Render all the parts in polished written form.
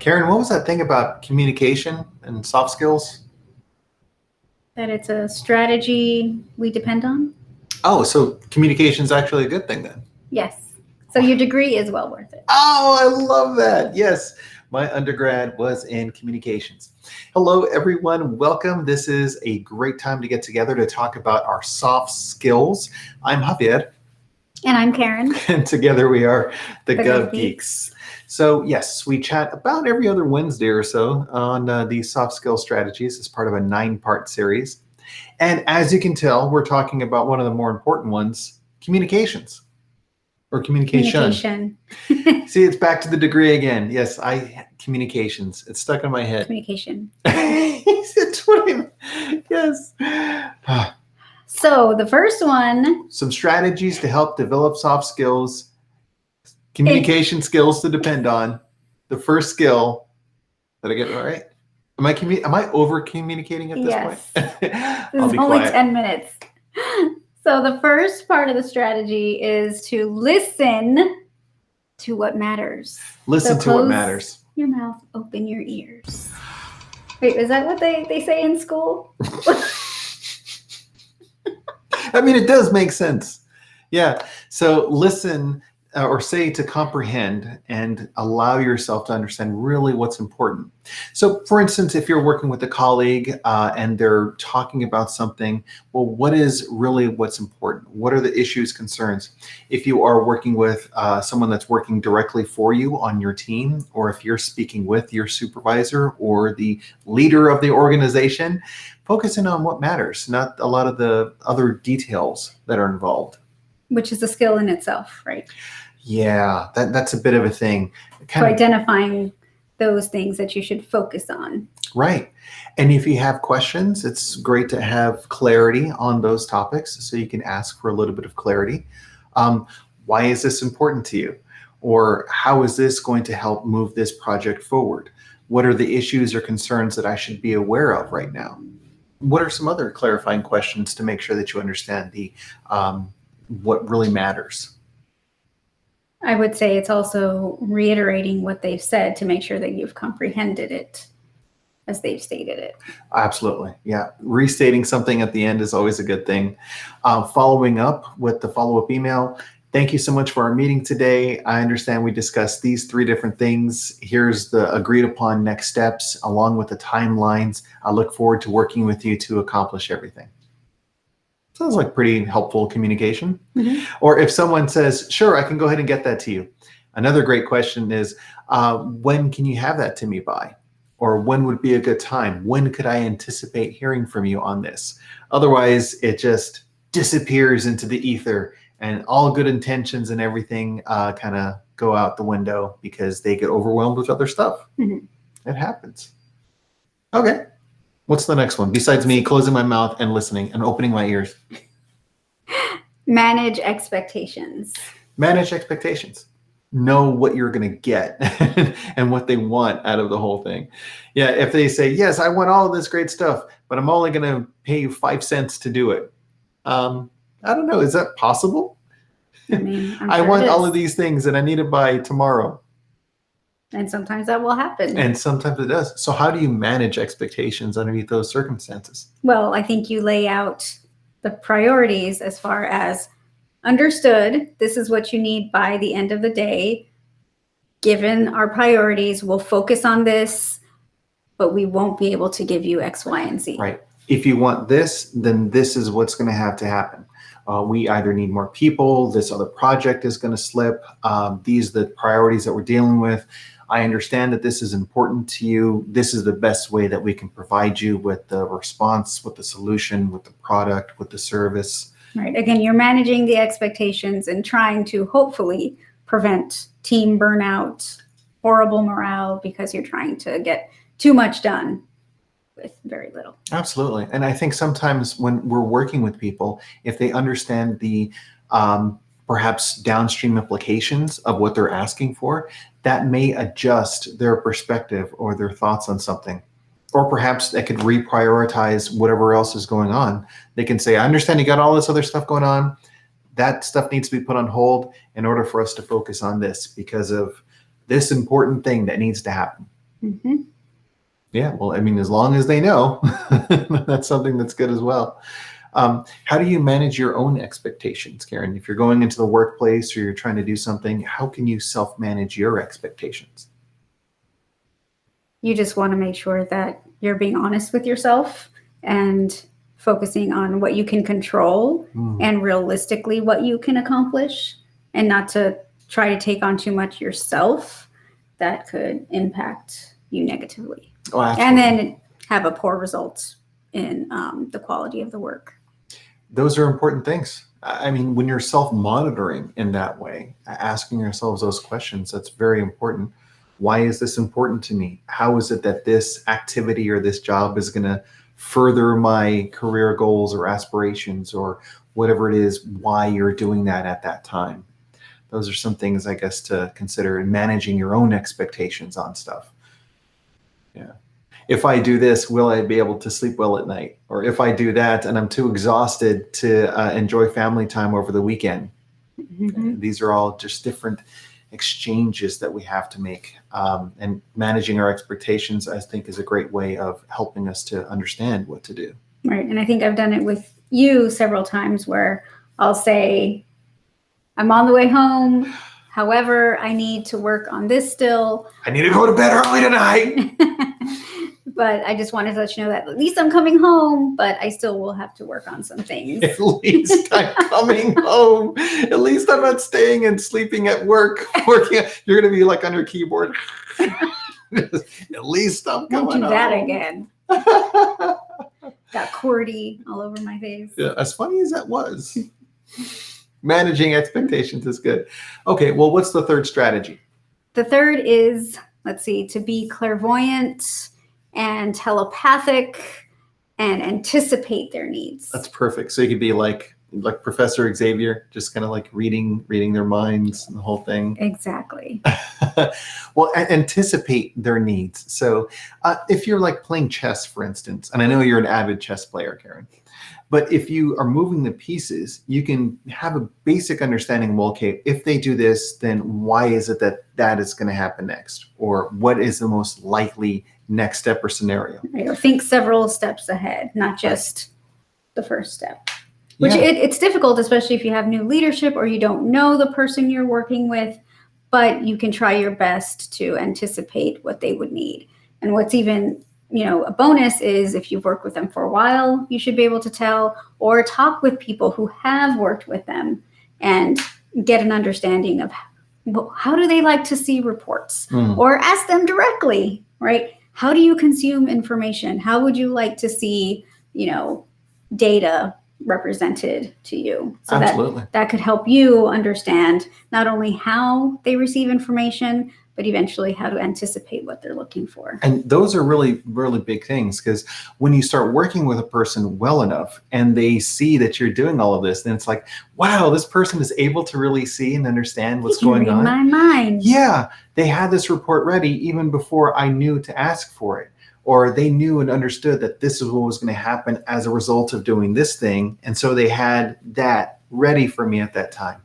Karen, what was that thing about communication and soft skills? That it's a strategy we depend on? Oh, so communication is actually a good thing then? Yes. So your degree is well worth it. Oh, I love that. Yes. My undergrad was in communications. Hello, everyone. Welcome. This is a great time to get together to talk about our soft skills. I'm Javier. And I'm Karen. And together we are the Gov Geeks. So yes, we chat about every other Wednesday or so on these soft skill strategies as part of a 9-part series. And as you can tell, we're talking about one of the more important ones, communications. Or communication. See, it's back to the degree again. Yes, communications. It's stuck in my head. Communication. Yes. So the first one. Some strategies to help develop soft skills, communication skills to depend on. The first skill. Did I get it right? Am I over communicating at this point? Yes. This is only 10 minutes. So the first part of the strategy is to listen to what matters. Listen to what matters. Your mouth, open your ears. Wait, is that what they say in school? I mean, it does make sense. Yeah. So listen or say to comprehend and allow yourself to understand really what's important. So for instance, if you're working with a colleague and they're talking about something, well, what is really what's important? What are the issues, concerns? If you are working with someone that's working directly for you on your team, or if you're speaking with your supervisor or the leader of the organization, focusing on what matters, not a lot of the other details that are involved. Which is a skill in itself, right? Yeah, that's a bit of a thing. Identifying those things that you should focus on. Right. And if you have questions, it's great to have clarity on those topics so you can ask for a little bit of clarity. Why is this important to you? Or how is this going to help move this project forward? What are the issues or concerns that I should be aware of right now? What are some other clarifying questions to make sure that you understand what really matters? I would say it's also reiterating what they've said to make sure that you've comprehended it as they've stated it. Absolutely. Yeah. Restating something at the end is always a good thing. Following up with the follow-up email. Thank you so much for our meeting today. I understand we discussed these 3 different things. Here's the agreed upon next steps along with the timelines. I look forward to working with you to accomplish everything. Sounds like pretty helpful communication. Mm-hmm. Or if someone says, sure, I can go ahead and get that to you. Another great question is, when can you have that to me by? Or when would be a good time? When could I anticipate hearing from you on this? Otherwise, it just disappears into the ether and all good intentions and everything kind of go out the window because they get overwhelmed with other stuff. Mm-hmm. It happens. Okay. What's the next one? Besides me closing my mouth and listening and opening my ears. Manage expectations. Manage expectations. Know what you're going to get and what they want out of the whole thing. Yeah, if they say, yes, I want all of this great stuff, but I'm only going to pay you 5 cents to do it. I don't know. Is that possible? I mean, I want all of these things and I need it by tomorrow. And sometimes that will happen. And sometimes it does. So how do you manage expectations underneath those circumstances? Well, I think you lay out the priorities as far as understood, this is what you need by the end of the day. Given our priorities, we'll focus on this, but we won't be able to give you X, Y, and Z. Right. If you want this, then this is what's going to happen. We either need more people, this other project is going to slip. These are the priorities that we're dealing with. I understand that this is important to you. This is the best way that we can provide you with the response, with the solution, with the product, with the service. Right. Again, you're managing the expectations and trying to hopefully prevent team burnout, horrible morale, because you're trying to get too much done with very little. Absolutely. And I think sometimes when we're working with people, if they understand the perhaps downstream implications of what they're asking for, that may adjust their perspective or their thoughts on something. Or perhaps they could reprioritize whatever else is going on. They can say, I understand you got all this other stuff going on. That stuff needs to be put on hold in order for us to focus on this because of this important thing that needs to happen. Mhm. Yeah, well, I mean, as long as they know, that's something that's good as well. How do you manage your own expectations, Karen? If you're going into the workplace or you're trying to do something, how can you self-manage your expectations? You just want to make sure that you're being honest with yourself and focusing on what you can control Mm. and realistically what you can accomplish, and not to try to take on too much yourself that could impact you negatively. Oh, And absolutely. then have a poor result in the quality of the work. Those are important things. I mean, when you're self-monitoring in that way, asking yourselves those questions, that's very important. Why is this important to me? How is it that this activity or this job is going to further my career goals or aspirations or whatever it is, why you're doing that at that time? Those are some things, I guess, to consider in managing your own expectations on stuff. Yeah. If I do this, will I be able to sleep well at night? Or if I do that and I'm too exhausted to enjoy family time over the weekend? Mhm. These are all just different exchanges that we have to make. And managing our expectations, I think, is a great way of helping us to understand what to do. Right. And I think I've done it with you several times where I'll say, I'm on the way home. However, I need to work on this still. I need to go to bed early tonight. But I just wanted to let you know that at least I'm coming home, but I still will have to work on some things. At least I'm coming home. At least I'm not staying and sleeping at work. Working. You're going to be like on your keyboard. At least I'm coming Won't do that home. again. Got QWERTY all over my face. Yeah, as funny as that was. Managing expectations is good. Okay, well, what's the third strategy? The third is, let's see, to be clairvoyant and telepathic and anticipate their needs. That's perfect. So you could be like Professor Xavier, just kind of like reading their minds and the whole thing. Exactly. Well, anticipate their needs. So if you're like playing chess, for instance, and I know you're an avid chess player, Karen, but if you are moving the pieces, you can have a basic understanding. Well, okay, if they do this, then why is it that that is going to happen next? Or what is the most likely next step or scenario? Right, or think several steps ahead, not just the first step. Which Yeah. it's difficult, especially if you have new leadership or you don't know the person you're working with, but you can try your best to anticipate what they would need. And what's even, a bonus is if you've worked with them for a while, you should be able to tell, or talk with people who have worked with them and get an understanding of how do they like to see reports, or ask them directly, right? How do you consume information? How would you like to see, data represented to you? So Absolutely. that could help you understand not only how they receive information, but eventually how to anticipate what they're looking for. And those are really, really big things, because when you start working with a person well enough and they see that you're doing all of this, then it's like, wow, this person is able to really see and understand what's going on. My mind. Yeah, they had this report ready even before I knew to ask for it. Or they knew and understood that this is what was going to happen as a result of doing this thing. And so they had that ready for me at that time.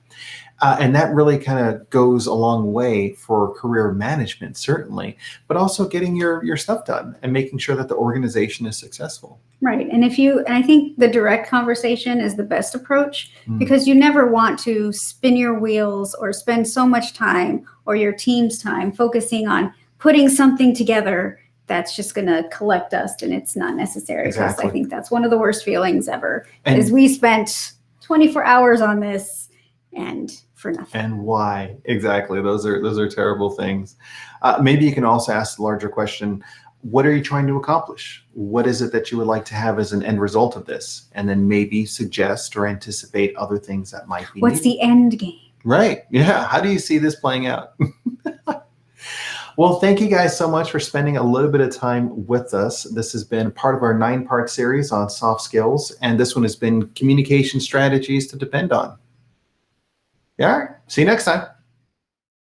And that really kind of goes a long way for career management, certainly, but also getting your stuff done and making sure that the organization is successful. Right. And I think the direct conversation is the best approach, because you never want to spin your wheels or spend so much time or your team's time focusing on putting something together that's just going to collect dust, and it's not necessary. Exactly. I think that's one of the worst feelings ever, is we spent 24 hours on this and for nothing. And why? Exactly. Those are terrible things. Maybe you can also ask the larger question, what are you trying to accomplish? What is it that you would like to have as an end result of this? And then maybe suggest or anticipate other things that might be What's needed. the end game? Right. Yeah. How do you see this playing out? Well, thank you guys so much for spending a little bit of time with us. This has been part of our 9-part series on soft skills, and this one has been communication strategies to depend on. Yeah. See you next time.